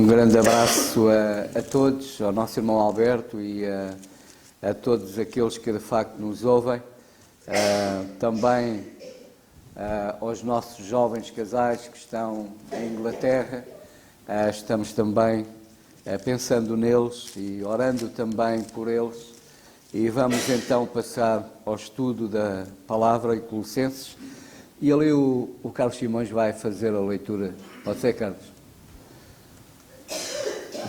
Um grande abraço a todos, ao nosso irmão Alberto e a todos aqueles que de facto nos ouvem. Também aos nossos jovens casais que estão em Inglaterra. Estamos também pensando neles e orando também por eles. E vamos então passar ao estudo da palavra em Colossenses. E ali o Carlos Simões vai fazer a leitura. Pode ser, Carlos?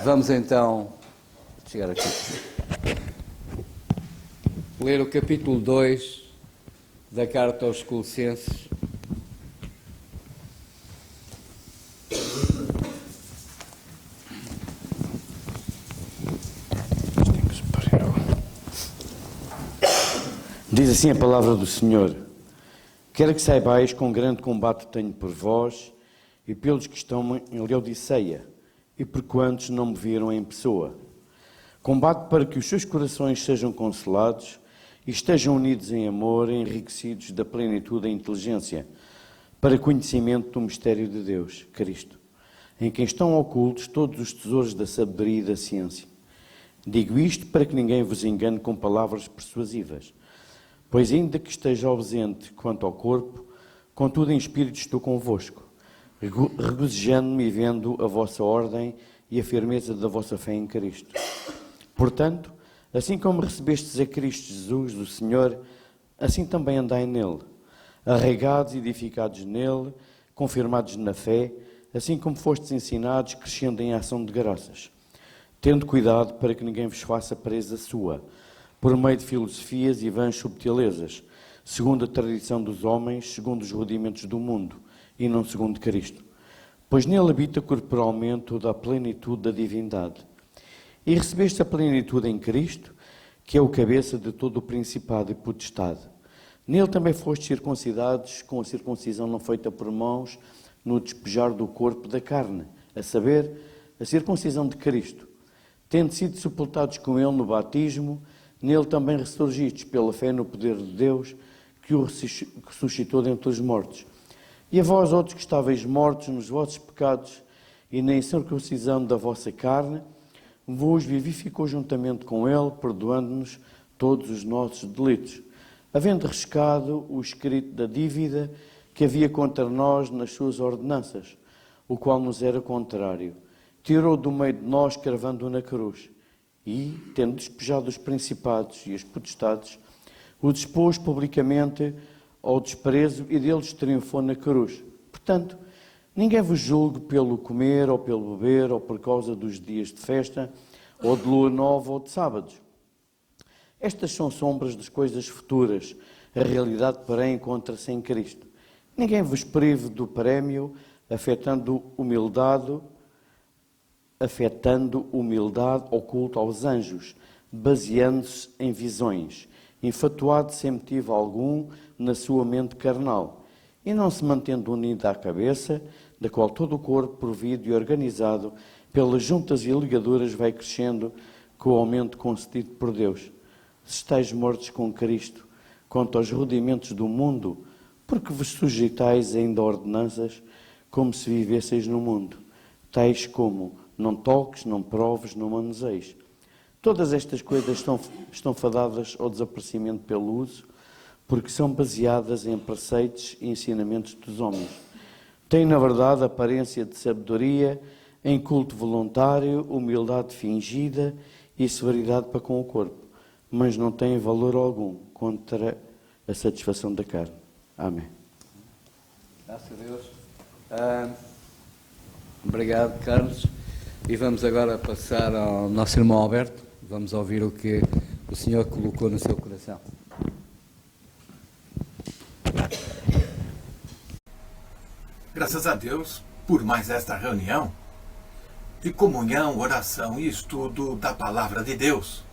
Vamos então chegar aqui. Ler o capítulo 2 da carta aos Colossenses. Diz assim a palavra do Senhor: quero que saibais quão grande combate tenho por vós e pelos que estão em Laodiceia e por quantos não me viram em pessoa. Combate para que os seus corações sejam consolados e estejam unidos em amor, enriquecidos da plenitude da inteligência, para conhecimento do mistério de Deus, Cristo, em quem estão ocultos todos os tesouros da sabedoria e da ciência. Digo isto para que ninguém vos engane com palavras persuasivas, pois ainda que esteja ausente quanto ao corpo, contudo em espírito estou convosco, regozijando-me e vendo a vossa ordem e a firmeza da vossa fé em Cristo. Portanto, assim como recebestes a Cristo Jesus, o Senhor, assim também andai nele, arraigados e edificados nele, confirmados na fé, assim como fostes ensinados, crescendo em ação de graças, tendo cuidado para que ninguém vos faça presa sua, por meio de filosofias e vãs subtilezas, segundo a tradição dos homens, segundo os rudimentos do mundo, e não segundo Cristo. Pois nele habita corporalmente toda a plenitude da divindade. E recebeste a plenitude em Cristo, que é o cabeça de todo o principado e potestade. Nele também fostes circuncidados com a circuncisão não feita por mãos, no despejar do corpo da carne, a saber, a circuncisão de Cristo. Tendo sido sepultados com ele no batismo, nele também ressurgistes pela fé no poder de Deus, que o ressuscitou dentre os mortos. E a vós outros que estáveis mortos nos vossos pecados e na incircuncisão da vossa carne, vos vivificou juntamente com ele, perdoando-nos todos os nossos delitos, havendo rescado o escrito da dívida que havia contra nós nas suas ordenanças, o qual nos era contrário. Tirou do meio de nós, cravando-o na cruz, e, tendo despejado os principados e as potestades, o dispôs publicamente ao desprezo e deles triunfou na cruz. Portanto, ninguém vos julgue pelo comer ou pelo beber ou por causa dos dias de festa ou de lua nova ou de sábados. Estas são sombras das coisas futuras. A realidade, porém, encontra-se em Cristo. Ninguém vos prive do prémio, afetando humildade oculta aos anjos, baseando-se em visões, enfatuado sem motivo algum na sua mente carnal, e não se mantendo unido à cabeça, da qual todo o corpo, provido e organizado pelas juntas e ligaduras, vai crescendo com o aumento concedido por Deus. Se estáis mortos com Cristo, quanto aos rudimentos do mundo, porque vos sujeitais ainda a ordenanças, como se vivesseis no mundo, tais como: não toques, não proves, não manuseis. Todas estas coisas estão fadadas ao desaparecimento pelo uso, porque são baseadas em preceitos e ensinamentos dos homens. Têm, na verdade, aparência de sabedoria, em culto voluntário, humildade fingida e severidade para com o corpo, mas não têm valor algum contra a satisfação da carne. Amém. Graças a Deus. Obrigado, Carlos. E vamos agora passar ao nosso irmão Alberto. Vamos ouvir o que o Senhor colocou no seu coração. Graças a Deus por mais esta reunião de comunhão, oração e estudo da Palavra de Deus.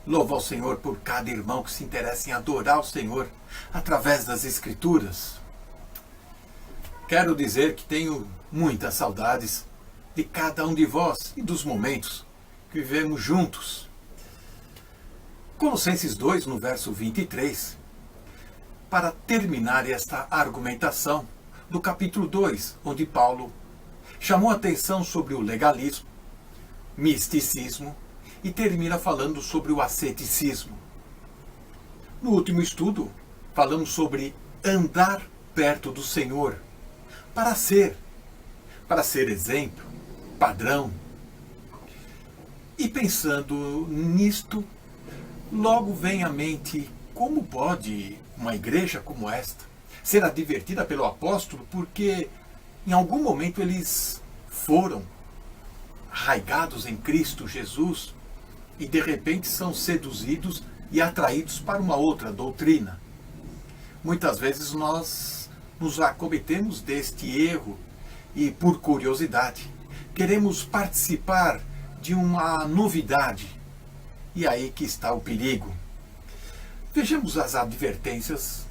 Louvo ao Senhor por cada irmão que se interessa em adorar o Senhor através das Escrituras. Quero dizer que tenho muitas saudades de cada um de vós e dos momentos que vivemos juntos. Colossenses 2, no verso 23, para terminar esta argumentação do capítulo 2, onde Paulo Chamou atenção sobre o legalismo, misticismo e termina falando sobre o asceticismo. No último estudo, falamos sobre andar perto do Senhor para ser exemplo, padrão. E pensando nisto, logo vem à mente como pode uma igreja como esta ser advertida pelo apóstolo porque em algum momento eles foram arraigados em Cristo Jesus e de repente são seduzidos e atraídos para uma outra doutrina. Muitas vezes nós nos acometemos deste erro e, por curiosidade, queremos participar de uma novidade. E aí que está o perigo. Vejamos as advertências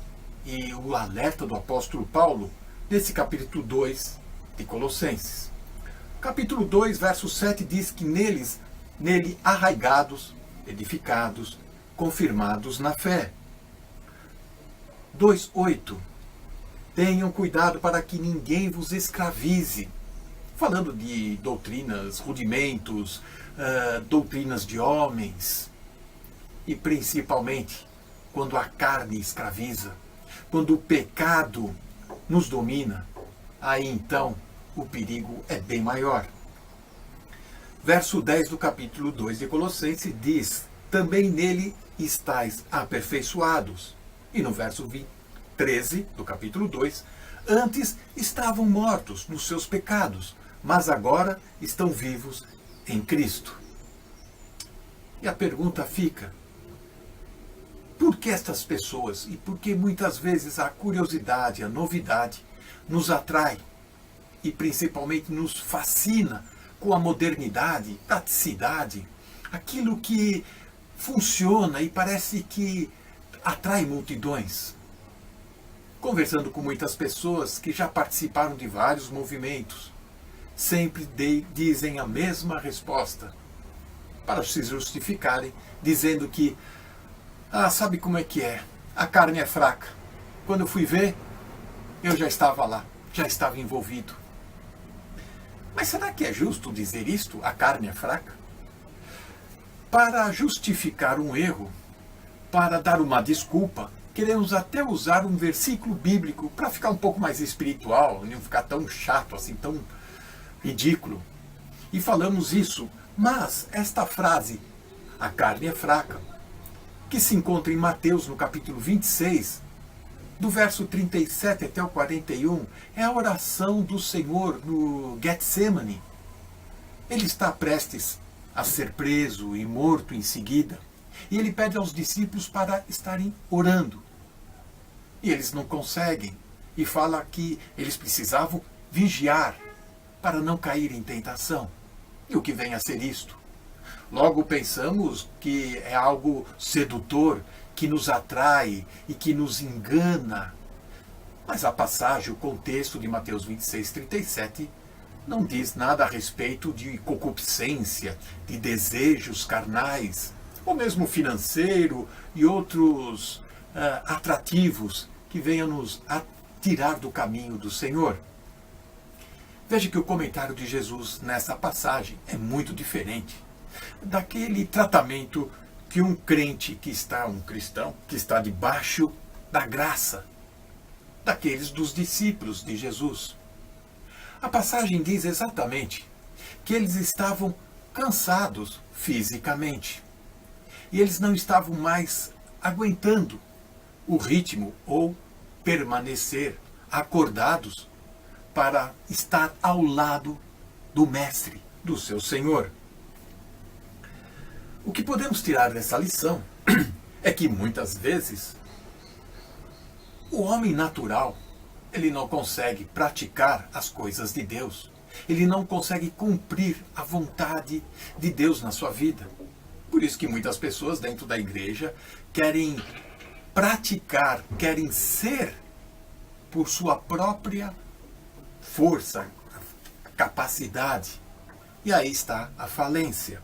e o alerta do apóstolo Paulo nesse capítulo 2 de Colossenses. Capítulo 2, verso 7 diz que nele arraigados, edificados, confirmados na fé. 2:8. Tenham cuidado para que ninguém vos escravize. Falando de doutrinas, rudimentos, doutrinas de homens. E principalmente, quando a carne escraviza, quando o pecado nos domina, aí então o perigo é bem maior. Verso 10 do capítulo 2 de Colossenses diz: também nele estáis aperfeiçoados. E no verso 13 do capítulo 2, antes estavam mortos nos seus pecados, mas agora estão vivos em Cristo. E a pergunta fica: por que estas pessoas, e por que muitas vezes a curiosidade, a novidade, nos atrai e principalmente nos fascina com a modernidade, praticidade, aquilo que funciona e parece que atrai multidões? Conversando com muitas pessoas que já participaram de vários movimentos, sempre dizem a mesma resposta, para se justificarem, dizendo que, sabe como é que é? A carne é fraca. Quando eu fui ver, eu já estava lá, já estava envolvido. Mas será que é justo dizer isto? A carne é fraca? Para justificar um erro, para dar uma desculpa, queremos até usar um versículo bíblico para ficar um pouco mais espiritual, não ficar tão chato assim, tão ridículo. E falamos isso, mas esta frase, a carne é fraca, que se encontra em Mateus no capítulo 26, do verso 37 até o 41, é a oração do Senhor no Getsemane. Ele está prestes a ser preso e morto em seguida. E ele pede aos discípulos para estarem orando. E eles não conseguem. E fala que eles precisavam vigiar para não cair em tentação. E o que vem a ser isto? Logo pensamos que é algo sedutor, que nos atrai e que nos engana. Mas a passagem, o contexto de Mateus 26, 37, não diz nada a respeito de concupiscência, de desejos carnais, ou mesmo financeiro e outros atrativos que venham nos tirar do caminho do Senhor. Veja que o comentário de Jesus nessa passagem é muito diferente daquele tratamento que um crente um cristão, que está debaixo da graça, daqueles dos discípulos de Jesus. A passagem diz exatamente que eles estavam cansados fisicamente. E eles não estavam mais aguentando o ritmo ou permanecer acordados para estar ao lado do Mestre, do seu Senhor. O que podemos tirar dessa lição é que muitas vezes o homem natural, ele não consegue praticar as coisas de Deus. Ele não consegue cumprir a vontade de Deus na sua vida. Por isso que muitas pessoas dentro da igreja querem praticar, querem ser por sua própria força, capacidade. E aí está a falência.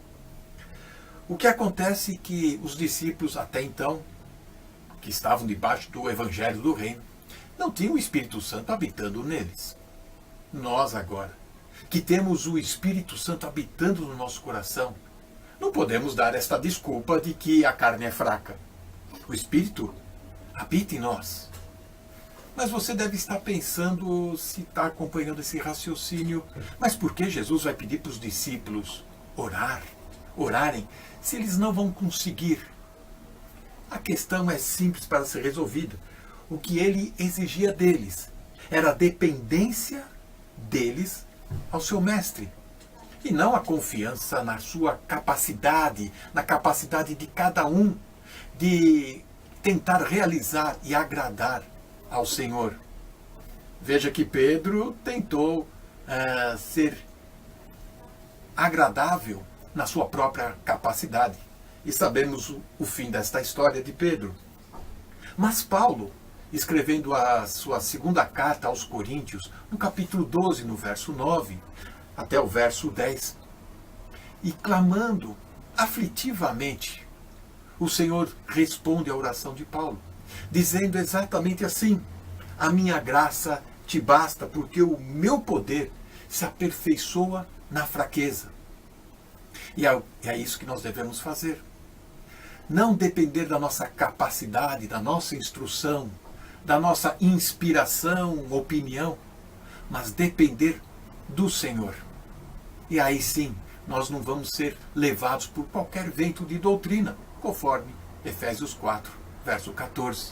O que acontece é que os discípulos até então, que estavam debaixo do Evangelho do Reino, não tinham o Espírito Santo habitando neles. Nós agora que temos o Espírito Santo habitando no nosso coração, não podemos dar esta desculpa de que a carne é fraca. O Espírito habita em nós. Mas você deve estar pensando, se está acompanhando esse raciocínio, mas por que Jesus vai pedir para os discípulos orarem, se eles não vão conseguir? A questão é simples para ser resolvida. O que ele exigia deles era a dependência deles ao seu mestre, e não a confiança na sua capacidade, na capacidade de cada um de tentar realizar e agradar ao Senhor. Veja que Pedro tentou ser agradável na sua própria capacidade. E sabemos o fim desta história de Pedro. Mas Paulo, escrevendo a sua segunda carta aos Coríntios, no capítulo 12, no verso 9, até o verso 10, e clamando aflitivamente, o Senhor responde à oração de Paulo, dizendo exatamente assim: a minha graça te basta, porque o meu poder se aperfeiçoa na fraqueza. E é isso que nós devemos fazer. Não depender da nossa capacidade, da nossa instrução, da nossa inspiração, opinião, mas depender do Senhor. E aí sim, nós não vamos ser levados por qualquer vento de doutrina, conforme Efésios 4, verso 14.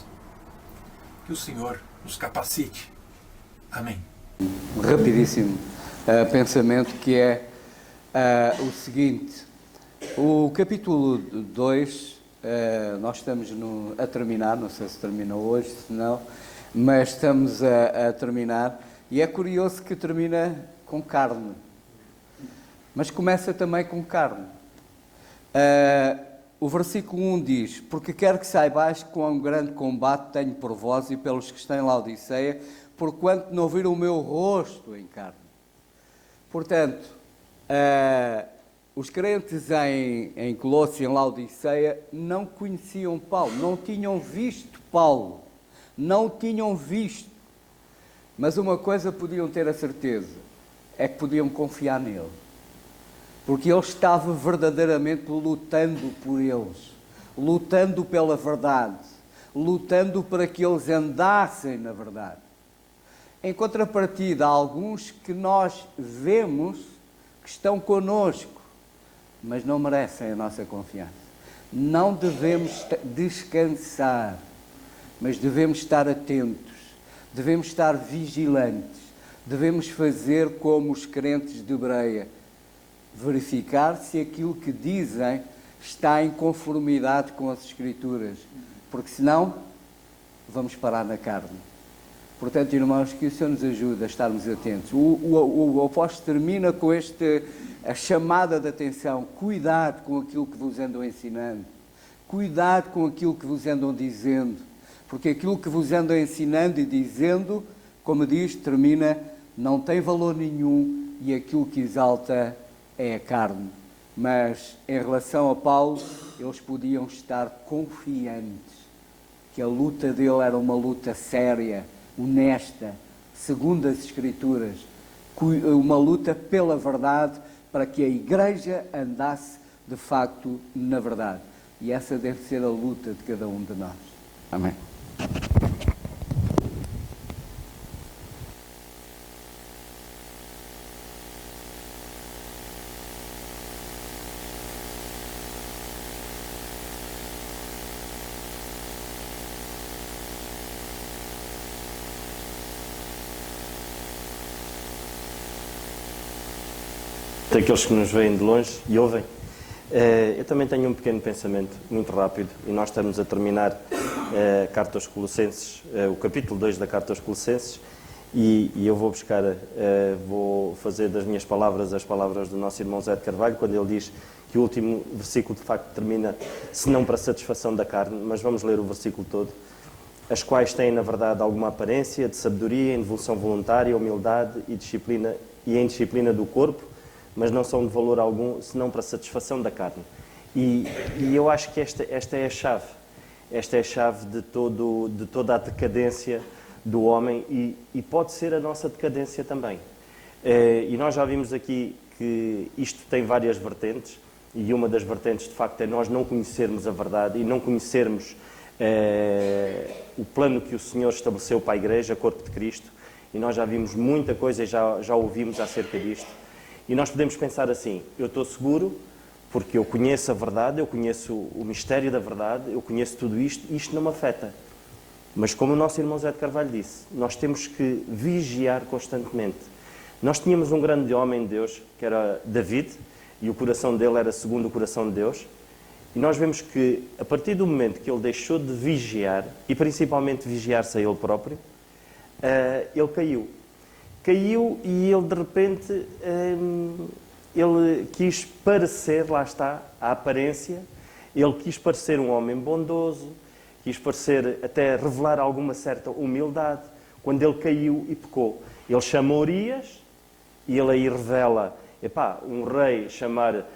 Que o Senhor nos capacite. Amém. Rapidíssimo pensamento, que é o seguinte: o capítulo 2, nós estamos a terminar, não sei se termina hoje, se não, mas estamos a terminar, e é curioso que termina com carne, mas começa também com carne. O versículo 1 diz: porque quero que saibais quão grande combate tenho por vós e pelos que estão em Laodiceia, porquanto não viram o meu rosto em carne. Portanto, os crentes em Colossos, em Laodiceia, não conheciam Paulo, não tinham visto Paulo, não tinham visto. Mas uma coisa podiam ter a certeza, é que podiam confiar nele. Porque ele estava verdadeiramente lutando por eles, lutando pela verdade, lutando para que eles andassem na verdade. Em contrapartida, há alguns que nós vemos que estão conosco, mas não merecem a nossa confiança. Não devemos descansar, mas devemos estar atentos, devemos estar vigilantes, devemos fazer como os crentes de Bereia, verificar se aquilo que dizem está em conformidade com as Escrituras, porque senão vamos parar na carne. Portanto, irmãos, que o Senhor nos ajude a estarmos atentos. O apóstolo termina com a chamada de atenção: cuidado com aquilo que vos andam ensinando, cuidado com aquilo que vos andam dizendo, porque aquilo que vos andam ensinando e dizendo, como diz, termina, não tem valor nenhum, e aquilo que exalta é a carne. Mas em relação a Paulo, eles podiam estar confiantes que a luta dele era uma luta séria, honesta, segundo as Escrituras, uma luta pela verdade, para que a Igreja andasse de facto na verdade. E essa deve ser a luta de cada um de nós. Amém. Daqueles que nos veem de longe e ouvem. Eu também tenho um pequeno pensamento, muito rápido, e nós estamos a terminar a Carta aos Colossenses, o capítulo 2 da Carta aos Colossenses, e eu vou fazer das minhas palavras as palavras do nosso irmão Zé de Carvalho, quando ele diz que o último versículo de facto termina, se não para a satisfação da carne, mas vamos ler o versículo todo, as quais têm na verdade alguma aparência de sabedoria, em devolução voluntária, humildade e disciplina, e em disciplina do corpo, mas não são de valor algum, senão para a satisfação da carne. E eu acho que esta é a chave. Esta é a chave de toda a decadência do homem, e pode ser a nossa decadência também. E nós já vimos aqui que isto tem várias vertentes, e uma das vertentes, de facto, é nós não conhecermos a verdade e não conhecermos o plano que o Senhor estabeleceu para a Igreja, Corpo de Cristo, e nós já vimos muita coisa e já ouvimos acerca disto. E nós podemos pensar assim: eu estou seguro porque eu conheço a verdade, eu conheço o mistério da verdade, eu conheço tudo isto, e isto não me afeta. Mas como o nosso irmão Zé de Carvalho disse, nós temos que vigiar constantemente. Nós tínhamos um grande homem de Deus, que era David, e o coração dele era segundo o coração de Deus, e nós vemos que, a partir do momento que ele deixou de vigiar, e principalmente vigiar-se a ele próprio, ele caiu. Caiu e ele, de repente, ele quis parecer, lá está, a aparência, ele quis parecer um homem bondoso, quis parecer, até revelar alguma certa humildade, quando ele caiu e pecou. Ele chama Urias, e ele aí revela, um rei chamar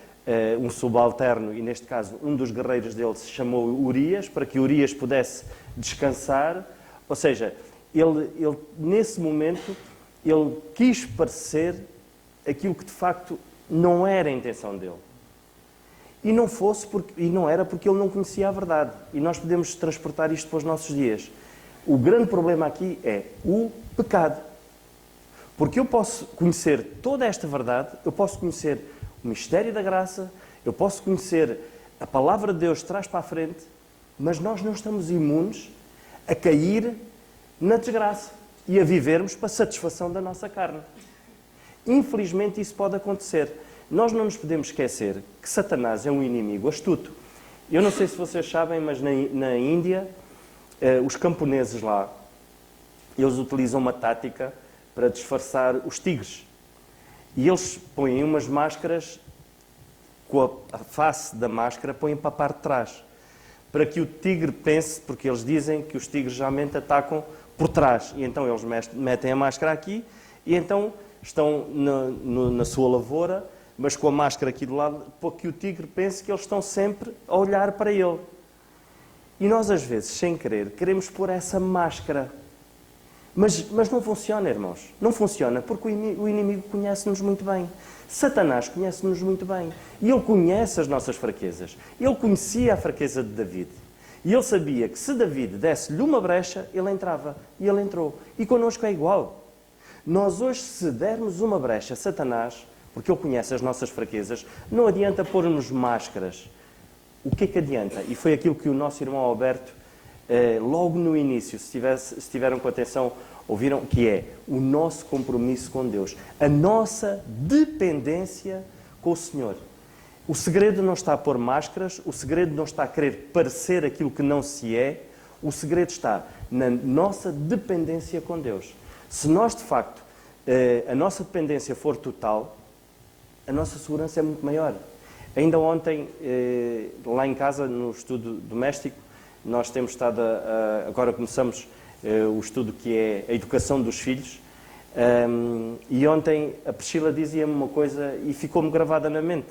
um subalterno, e neste caso um dos guerreiros dele se chamou Urias, para que Urias pudesse descansar. Ou seja, ele nesse momento, ele quis parecer aquilo que de facto não era a intenção dele. E não era porque ele não conhecia a verdade. E nós podemos transportar isto para os nossos dias. O grande problema aqui é o pecado. Porque eu posso conhecer toda esta verdade, eu posso conhecer o mistério da graça, eu posso conhecer a palavra de Deus de trás para a frente, mas nós não estamos imunes a cair na desgraça e a vivermos para a satisfação da nossa carne. Infelizmente isso pode acontecer. Nós não nos podemos esquecer que Satanás é um inimigo astuto. Eu não sei se vocês sabem, mas na Índia, os camponeses lá, eles utilizam uma tática para disfarçar os tigres. E eles põem umas máscaras, com a face da máscara, põem para a parte de trás. Para que o tigre pense, porque eles dizem que os tigres geralmente atacam por trás. E então eles metem a máscara aqui, e então estão na sua lavoura, mas com a máscara aqui do lado, para que o tigre pense que eles estão sempre a olhar para ele. E nós, às vezes, sem querer, queremos pôr essa máscara. Mas não funciona, irmãos. Não funciona, porque o inimigo conhece-nos muito bem. Satanás conhece-nos muito bem. E ele conhece as nossas fraquezas. Ele conhecia a fraqueza de David. E ele sabia que se David desse-lhe uma brecha, ele entrava. E ele entrou. E connosco é igual. Nós hoje, se dermos uma brecha a Satanás, porque ele conhece as nossas fraquezas, não adianta pôr-nos máscaras. O que é que adianta? E foi aquilo que o nosso irmão Alberto, logo no início, se tiveram com atenção, ouviram, que é o nosso compromisso com Deus. A nossa dependência com o Senhor. O segredo não está a pôr máscaras, o segredo não está a querer parecer aquilo que não se é, o segredo está na nossa dependência com Deus. Se nós, de facto, a nossa dependência for total, a nossa segurança é muito maior. Ainda ontem, lá em casa, no estudo doméstico, nós temos estado, agora começamos o estudo que é a educação dos filhos, e ontem a Priscila dizia-me uma coisa e ficou-me gravada na mente,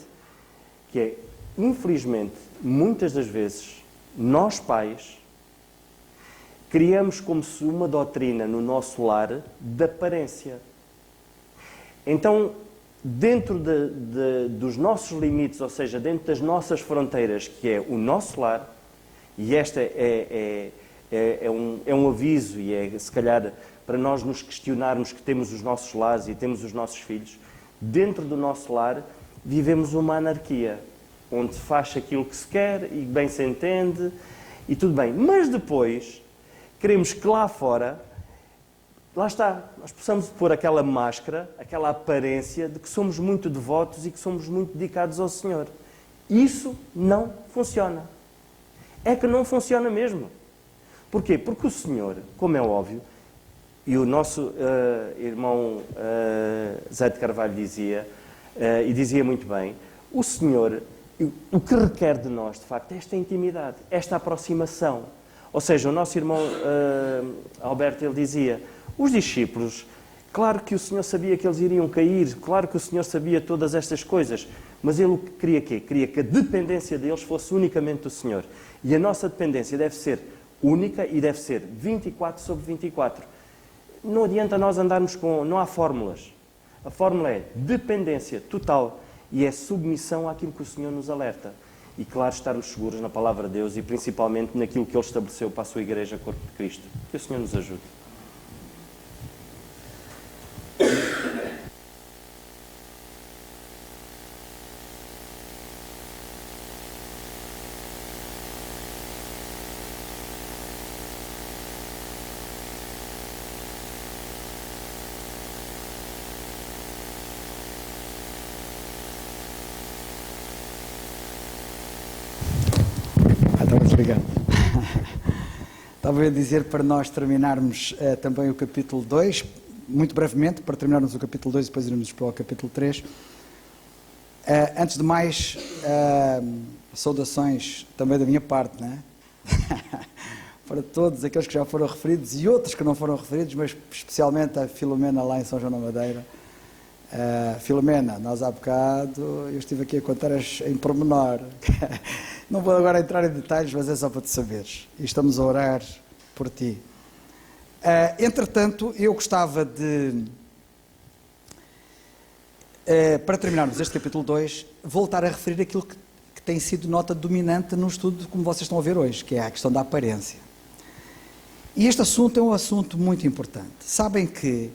que é, infelizmente, muitas das vezes, nós pais, criamos como se uma doutrina no nosso lar de aparência. Então, dentro dos nossos limites, ou seja, dentro das nossas fronteiras, que é o nosso lar, e esta é um aviso, e é, se calhar, para nós nos questionarmos que temos os nossos lares e temos os nossos filhos, dentro do nosso lar vivemos uma anarquia, onde se faz aquilo que se quer e bem se entende, e tudo bem. Mas depois, queremos que lá fora, lá está, nós possamos pôr aquela máscara, aquela aparência de que somos muito devotos e que somos muito dedicados ao Senhor. Isso não funciona. É que não funciona mesmo. Porquê? Porque o Senhor, como é óbvio, e o nosso irmão Zé de Carvalho dizia, e dizia muito bem, o Senhor, o que requer de nós, de facto, é esta intimidade, esta aproximação. Ou seja, o nosso irmão Alberto, ele dizia, os discípulos, claro que o Senhor sabia que eles iriam cair, claro que o Senhor sabia todas estas coisas, mas ele queria quê? Queria que a dependência deles fosse unicamente do Senhor. E a nossa dependência deve ser única e deve ser 24/24. Não adianta nós andarmos com... Não há fórmulas. A fórmula é dependência total e é submissão àquilo que o Senhor nos alerta. E, claro, estarmos seguros na palavra de Deus e principalmente naquilo que Ele estabeleceu para a sua Igreja, Corpo de Cristo. Que o Senhor nos ajude. Obrigado. Estava a dizer para nós terminarmos também o capítulo 2, muito brevemente, para terminarmos o capítulo 2 e depois iremos para o capítulo 3. Antes de mais, saudações também da minha parte, não é? Para todos aqueles que já foram referidos e outros que não foram referidos, mas especialmente a Filomena lá em São João da Madeira. Filomena, nós há bocado, eu estive aqui a contar em pormenor. Não vou agora entrar em detalhes, mas é só para te saberes. E estamos a orar por ti. Entretanto, eu gostava de, para terminarmos este capítulo 2, voltar a referir aquilo que tem sido nota dominante no estudo, como vocês estão a ver hoje, que é a questão da aparência. E este assunto é um assunto muito importante. Sabem que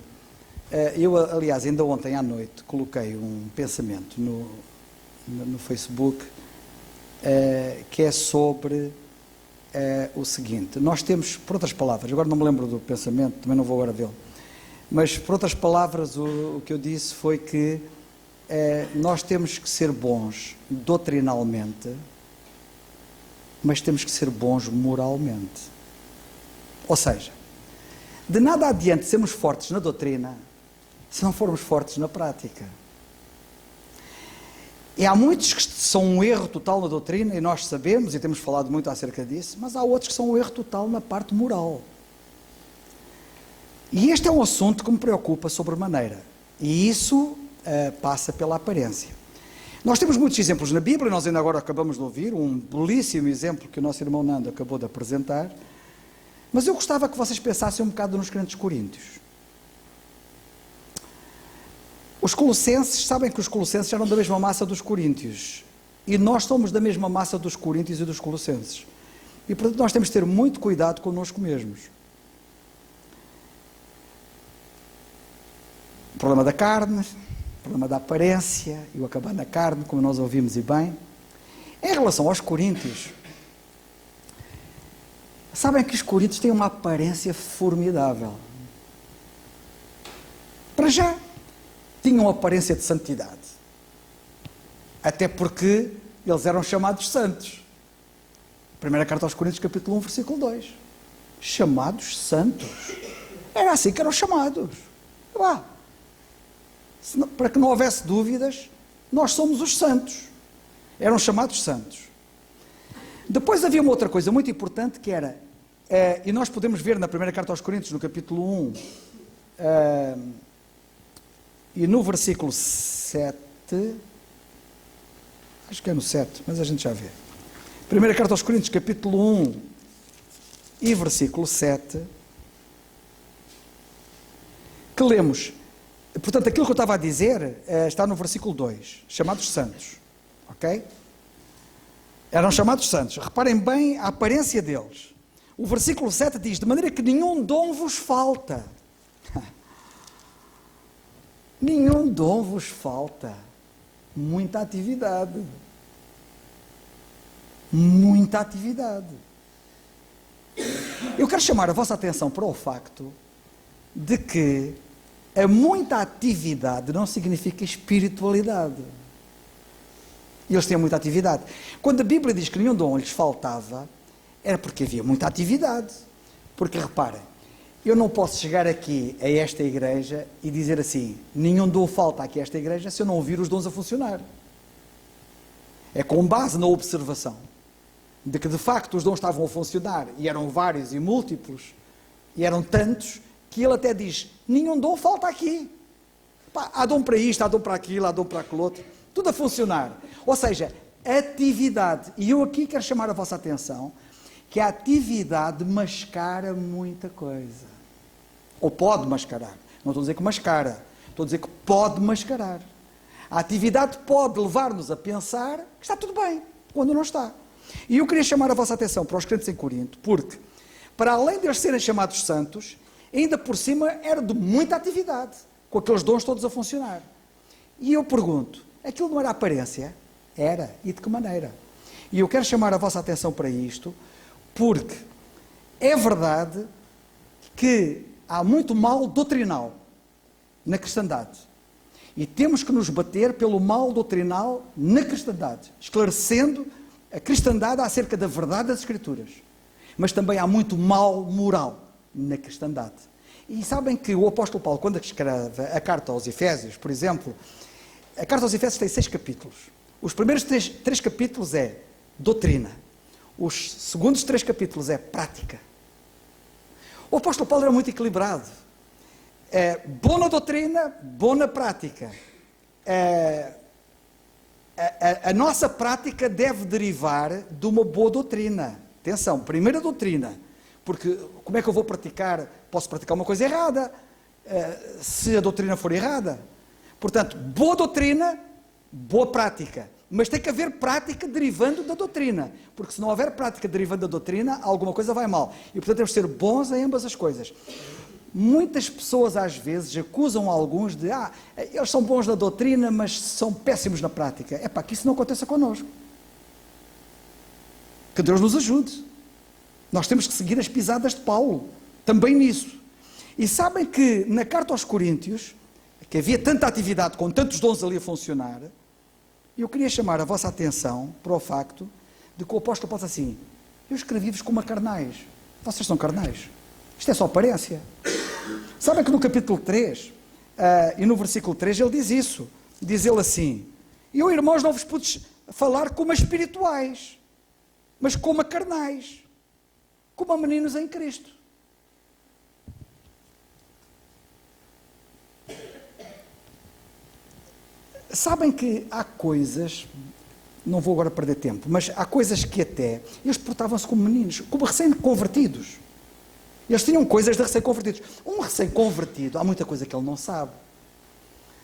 eu, aliás, ainda ontem à noite, coloquei um pensamento no Facebook que é sobre o seguinte. Nós temos, por outras palavras, agora não me lembro do pensamento, também não vou agora vê-lo, mas por outras palavras o que eu disse foi que nós temos que ser bons doutrinalmente, mas temos que ser bons moralmente. Ou seja, de nada adianta sermos fortes na doutrina se não formos fortes na prática. E há muitos que são um erro total na doutrina, e nós sabemos, e temos falado muito acerca disso, mas há outros que são um erro total na parte moral. E este é um assunto que me preocupa sobremaneira. E isso passa pela aparência. Nós temos muitos exemplos na Bíblia, nós ainda agora acabamos de ouvir um belíssimo exemplo que o nosso irmão Nando acabou de apresentar, mas eu gostava que vocês pensassem um bocado nos crentes coríntios. Os colossenses, sabem que os colossenses eram da mesma massa dos coríntios. E nós somos da mesma massa dos coríntios e dos colossenses. E, portanto, nós temos de ter muito cuidado connosco mesmos. O problema da carne, o problema da aparência, e o acabar na carne, como nós ouvimos e bem. Em relação aos coríntios, sabem que os coríntios têm uma aparência formidável. Para já, tinham aparência de santidade. Até porque eles eram chamados santos. Primeira carta aos Coríntios, capítulo 1, versículo 2. Chamados santos. Era assim que eram chamados. Para que não houvesse dúvidas, nós somos os santos. Eram chamados santos. Depois havia uma outra coisa muito importante que era, e nós podemos ver na primeira carta aos Coríntios, no capítulo 1, e no versículo 7, acho que é no 7, mas a gente já vê. Primeira carta aos Coríntios, capítulo 1 e versículo 7, que lemos, portanto, aquilo que eu estava a dizer está no versículo 2, chamados santos, ok? Eram chamados santos. Reparem bem a aparência deles. O versículo 7 diz, de maneira que nenhum dom vos falta. Nenhum dom vos falta. Muita atividade. Muita atividade. Eu quero chamar a vossa atenção para o facto de que a muita atividade não significa espiritualidade. Eles têm muita atividade. Quando a Bíblia diz que nenhum dom lhes faltava, era porque havia muita atividade. Porque reparem, eu não posso chegar aqui a esta igreja e dizer assim, nenhum dom falta aqui a esta igreja se eu não ouvir os dons a funcionar. É com base na observação de que de facto os dons estavam a funcionar e eram vários e múltiplos e eram tantos que ele até diz, nenhum dom falta aqui. Há dom para isto, há dom para aquilo, há dom para aquilo outro, tudo a funcionar. Ou seja, atividade. E eu aqui quero chamar a vossa atenção que a atividade mascara muita coisa. Ou pode mascarar. Não estou a dizer que mascara. Estou a dizer que pode mascarar. A atividade pode levar-nos a pensar que está tudo bem, quando não está. E eu queria chamar a vossa atenção para os crentes em Corinto, porque, para além de eles serem chamados santos, ainda por cima era de muita atividade, com aqueles dons todos a funcionar. E eu pergunto, aquilo não era aparência? Era. E de que maneira? E eu quero chamar a vossa atenção para isto, porque é verdade que há muito mal doutrinal na cristandade. E temos que nos bater pelo mal doutrinal na cristandade, esclarecendo a cristandade acerca da verdade das Escrituras. Mas também há muito mal moral na cristandade. E sabem que o apóstolo Paulo, quando escreve a carta aos Efésios, por exemplo, a carta aos Efésios tem 6 capítulos. Os primeiros 3 capítulos é doutrina. Os segundos 3 capítulos é prática. O apóstolo Paulo era muito equilibrado. Bom na doutrina, bom na prática. A nossa prática deve derivar de uma boa doutrina. Atenção, primeira doutrina. Porque como é que eu vou praticar? Posso praticar uma coisa errada, se a doutrina for errada. Portanto, boa doutrina, boa prática. Mas tem que haver prática derivando da doutrina. Porque se não houver prática derivando da doutrina, alguma coisa vai mal. E portanto temos de ser bons em ambas as coisas. Muitas pessoas às vezes acusam alguns de eles são bons na doutrina, mas são péssimos na prática. É para que isso não aconteça connosco. Que Deus nos ajude. Nós temos que seguir as pisadas de Paulo, também nisso. E sabem que na carta aos Coríntios, que havia tanta atividade, com tantos dons ali a funcionar, eu queria chamar a vossa atenção para o facto de que o apóstolo Paulo diz assim, eu escrevi-vos como a carnais. Vocês são carnais. Isto é só aparência. Sabem que no capítulo 3, e no versículo 3, ele diz isso. Diz ele assim, eu, irmãos, não vos pude falar como a espirituais, mas como a carnais, como a meninos em Cristo. Sabem que há coisas, não vou agora perder tempo, mas há coisas que até, eles portavam-se como meninos, como recém-convertidos. Eles tinham coisas de recém-convertidos. Um recém-convertido, há muita coisa que ele não sabe.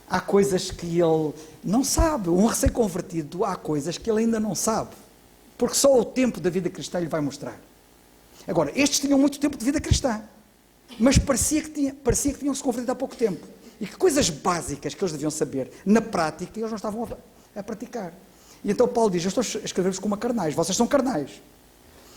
Há coisas que ele não sabe. Um recém-convertido, há coisas que ele ainda não sabe. Porque só o tempo da vida cristã lhe vai mostrar. Agora, estes tinham muito tempo de vida cristã, mas parecia que tinham-se convertido há pouco tempo. E que coisas básicas que eles deviam saber, na prática, eles não estavam a praticar. E então Paulo diz, eu estou a escrever-vos como a carnais, vocês são carnais.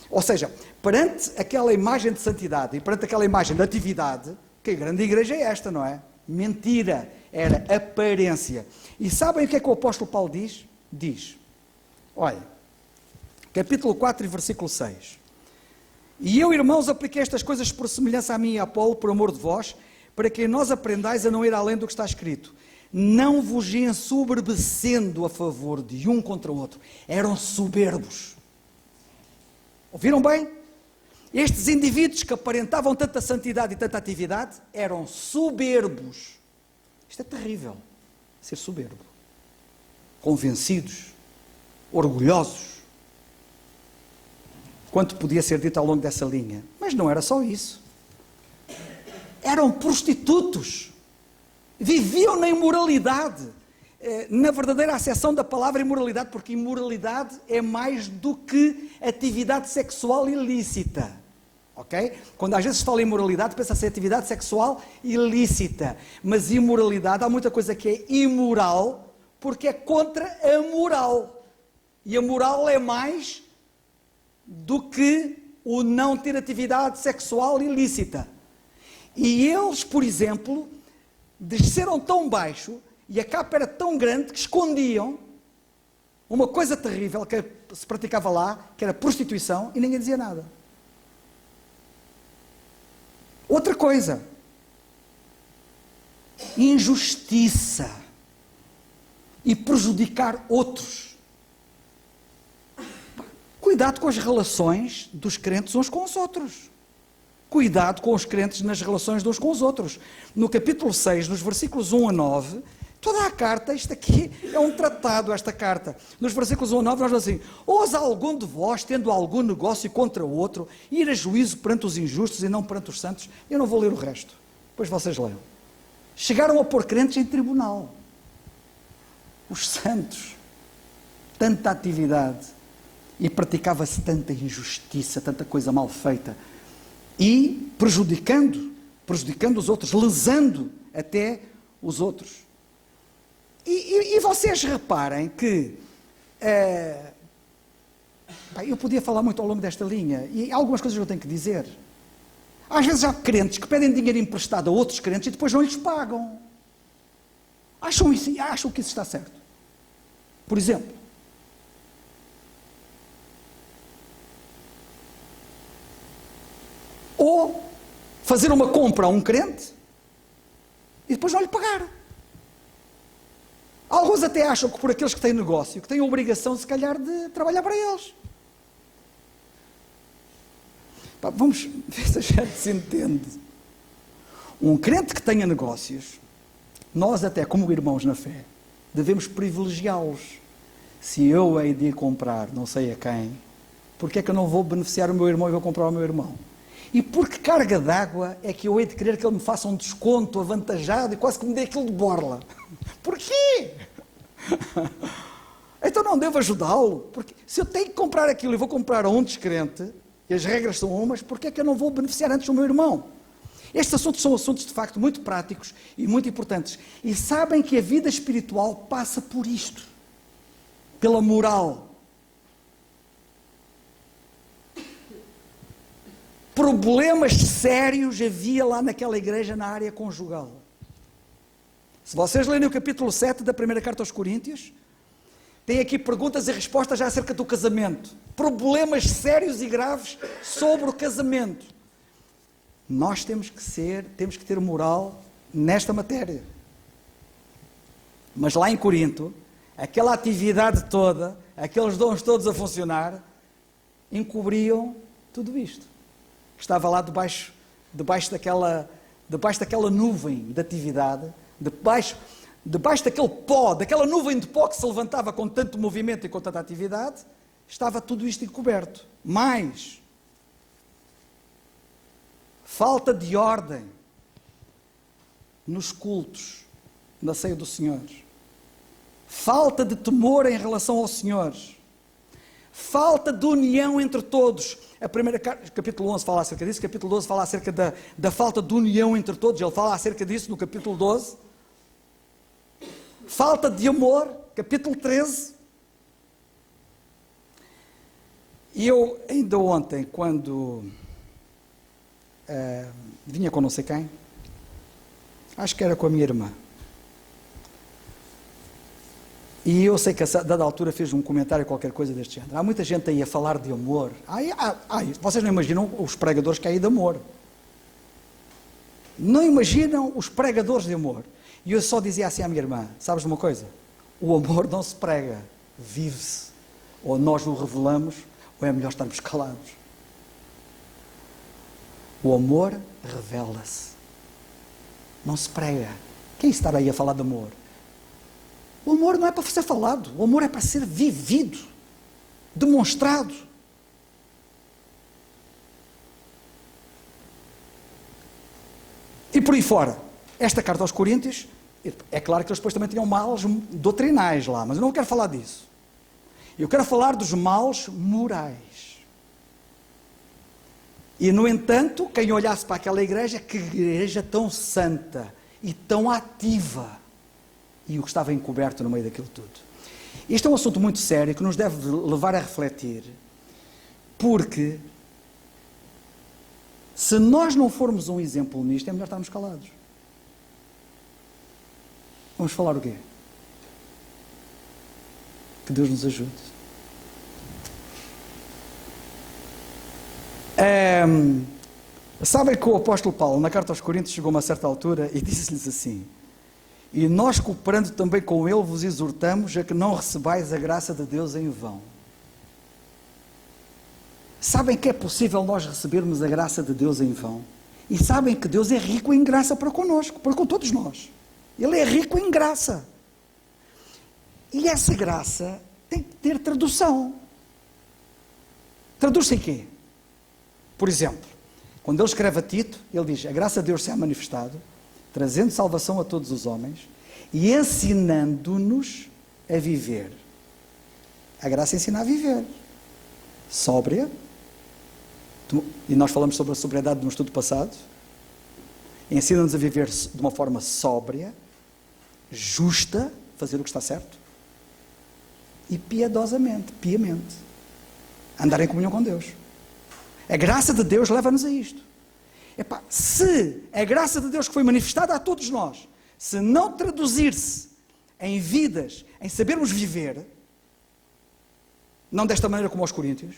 Ou seja, perante aquela imagem de santidade e perante aquela imagem de atividade, que a grande igreja é esta, não é? Mentira, era aparência. E sabem o que é que o apóstolo Paulo diz? Diz, olha, capítulo 4 e versículo 6. E eu, irmãos, apliquei estas coisas por semelhança a mim e a Apolo, por amor de vós, para que nós aprendais a não ir além do que está escrito. Não vos ensoberbecendo a favor de um contra o outro. Eram soberbos. Ouviram bem? Estes indivíduos que aparentavam tanta santidade e tanta atividade eram soberbos. Isto é terrível, ser soberbo. Convencidos, orgulhosos. Quanto podia ser dito ao longo dessa linha. Mas não era só isso. Eram prostitutos. Viviam na imoralidade. Na verdadeira acessão da palavra imoralidade, porque imoralidade é mais do que atividade sexual ilícita. Ok? Quando às vezes se fala em imoralidade, pensa-se em atividade sexual ilícita. Mas imoralidade, há muita coisa que é imoral, porque é contra a moral. E a moral é mais do que o não ter atividade sexual ilícita. E eles, por exemplo, desceram tão baixo e a capa era tão grande que escondiam uma coisa terrível que se praticava lá, que era prostituição, e ninguém dizia nada. Outra coisa, injustiça e prejudicar outros. Cuidado com as relações dos crentes uns com os outros. Cuidado com os crentes nas relações de uns com os outros. No capítulo 6, nos versículos 1 a 9, toda a carta, isto aqui é um tratado, esta carta. Nos versículos 1 a 9, nós vamos assim, ousa algum de vós, tendo algum negócio contra o outro, ir a juízo perante os injustos e não perante os santos? Eu não vou ler o resto, depois vocês leiam. chegaram a pôr crentes em tribunal. Os santos, tanta atividade, e praticava-se tanta injustiça, tanta coisa mal feita, e prejudicando os outros, lesando até os outros. E vocês reparem que eu podia falar muito ao longo desta linha, e há algumas coisas que eu tenho que dizer. Às vezes há crentes que pedem dinheiro emprestado a outros crentes e depois não lhes pagam. Acham que isso está certo? Por exemplo, ou fazer uma compra a um crente e depois não lhe pagar. Alguns até acham que por aqueles que têm negócio, que têm a obrigação, se calhar, de trabalhar para eles. Vamos ver se a gente se entende. Um crente que tenha negócios, nós até como irmãos na fé, devemos privilegiá-los. Se eu hei de ir comprar não sei a quem, porque é que eu não vou beneficiar o meu irmão e vou comprar ao meu irmão? E por que carga d'água é que eu hei de querer que ele me faça um desconto avantajado e quase que me dê aquilo de borla? Porquê? Então não devo ajudá-lo? Porque se eu tenho que comprar aquilo e vou comprar a um descrente, e as regras são umas, porquê é que eu não vou beneficiar antes o meu irmão? Estes assuntos são assuntos de facto muito práticos e muito importantes. E sabem que a vida espiritual passa por isto. Pela moral. Problemas sérios havia lá naquela igreja na área conjugal. Se vocês lerem o capítulo 7 da primeira carta aos Coríntios, tem aqui perguntas e respostas já acerca do casamento. Problemas sérios e graves sobre o casamento. Nós temos que ter moral nesta matéria. Mas lá em Corinto, aquela atividade toda, aqueles dons todos a funcionar, encobriam tudo isto. Estava lá debaixo daquela nuvem de atividade, debaixo daquele pó, daquela nuvem de pó que se levantava com tanto movimento e com tanta atividade, estava tudo isto encoberto. Mais falta de ordem nos cultos, na ceia do Senhor. Falta de temor em relação ao Senhor. Falta de união entre todos. A primeira capítulo 11 fala acerca disso, capítulo 12 fala acerca da falta de união entre todos. Ele fala acerca disso no capítulo 12. Falta de amor, capítulo 13. E eu, ainda ontem, quando vinha com não sei quem, acho que era com a minha irmã, e eu sei que a dada altura fez um comentário qualquer coisa deste género. Há muita gente aí a falar de amor. Vocês não imaginam os pregadores que há aí de amor. Não imaginam os pregadores de amor. E eu só dizia assim à minha irmã, sabes uma coisa? O amor não se prega, vive-se. Ou nós o revelamos, ou é melhor estarmos calados. O amor revela-se. Não se prega. Quem estará aí a falar de amor? O amor não é para ser falado, o amor é para ser vivido, demonstrado. E por aí fora, esta carta aos Coríntios, é claro que eles depois também tinham males doutrinais lá, mas eu não quero falar disso. Eu quero falar dos males morais. E, no entanto, quem olhasse para aquela igreja, que igreja tão santa e tão ativa, e o que estava encoberto no meio daquilo tudo. Este é um assunto muito sério que nos deve levar a refletir, porque se nós não formos um exemplo nisto, é melhor estarmos calados. Vamos falar o quê? Que Deus nos ajude. Sabem que o apóstolo Paulo, na carta aos Coríntios, chegou a uma certa altura e disse-lhes assim: e nós, cooperando também com ele, vos exortamos a que não recebais a graça de Deus em vão. Sabem que é possível nós recebermos a graça de Deus em vão? E sabem que Deus é rico em graça para connosco, para com todos nós. Ele é rico em graça. E essa graça tem que ter tradução. Traduz-se em quê? Por exemplo, quando ele escreve a Tito, ele diz: a graça de Deus se é manifestado trazendo salvação a todos os homens e ensinando-nos a viver. A graça ensina a viver. Sóbria. E nós falamos sobre a sobriedade no estudo passado. Ensina-nos a viver de uma forma sóbria, justa, fazer o que está certo, e piedosamente, piamente, andar em comunhão com Deus. A graça de Deus leva-nos a isto. Epá, se a graça de Deus que foi manifestada a todos nós, se não traduzir-se em vidas, em sabermos viver, não desta maneira como aos Coríntios,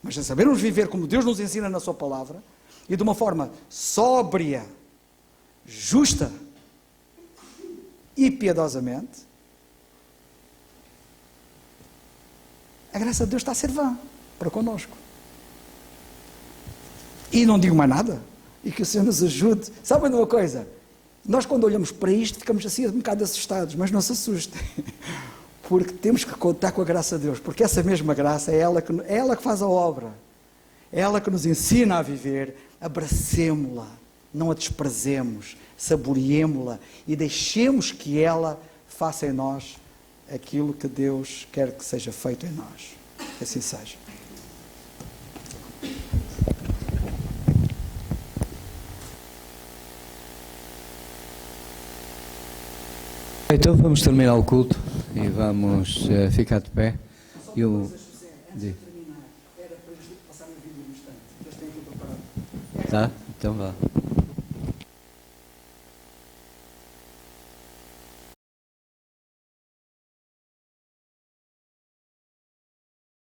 mas em sabermos viver como Deus nos ensina na sua palavra, e de uma forma sóbria, justa e piedosamente, a graça de Deus está a ser vã para connosco. E não digo mais nada, e que o Senhor nos ajude. Sabem de uma coisa? Nós quando olhamos para isto ficamos assim um bocado assustados, mas não se assustem, porque temos que contar com a graça de Deus, porque essa mesma graça é ela que faz a obra, é ela que nos ensina a viver. Abracemo-la, não a desprezemos, saboreemo-la e deixemos que ela faça em nós aquilo que Deus quer que seja feito em nós. Que assim seja. Então vamos terminar o culto e vamos ficar de pé. Tá? Então vá.